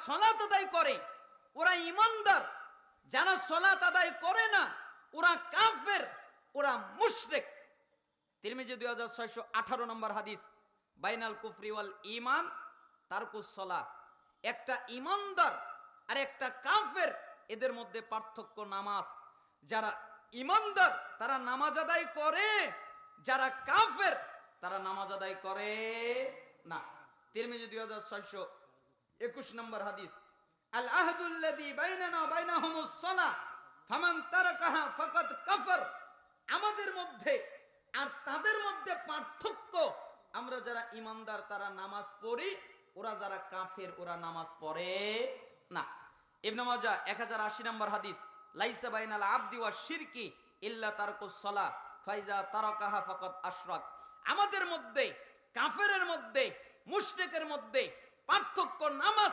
সালাত আদায় করে ওরা ঈমানদার, যারা সালাত আদায় করে না ওরা কাফের, ওরা মুশরিক। তিরমিজি 2618 নম্বর হাদিস, বাইনাল কুফরি ওয়াল ঈমান তারকুস সালাহ। একটা ঈমানদার আর একটা কাফের, এদের মধ্যে পার্থক্য নামাজ। যারা ঈমানদার তারা নামাজ আদায় করে, যারা কাফের তারা নামাজ আদায় করে না। তিরমিজি 2621 নম্বর হাদিস, আল আহদুল্লাযী বাইনানা ওয়া বাইনাহুমুস সালাহ ফামান তারাকাহা ফাকাদ কাফার। আমাদের মধ্যে আর তাদের মধ্যে পার্থক্য, আমরা যারা ঈমানদার তারা নামাজ পড়ি, ওরা যারা কাফের ওরা নামাজ পড়ে না। ইবনে মাজাহ 1080 নম্বর হাদিস, লাইসা বাইনাল আবদি ওয়াশ শিরকি ইল্লা তারকুস সালাহ ফাইজা তারাকাহা ফাকাদ আশরাক। আমাদের মধ্যে কাফেরের মধ্যে মুশরিকের মধ্যে পার্থক্য নামাজ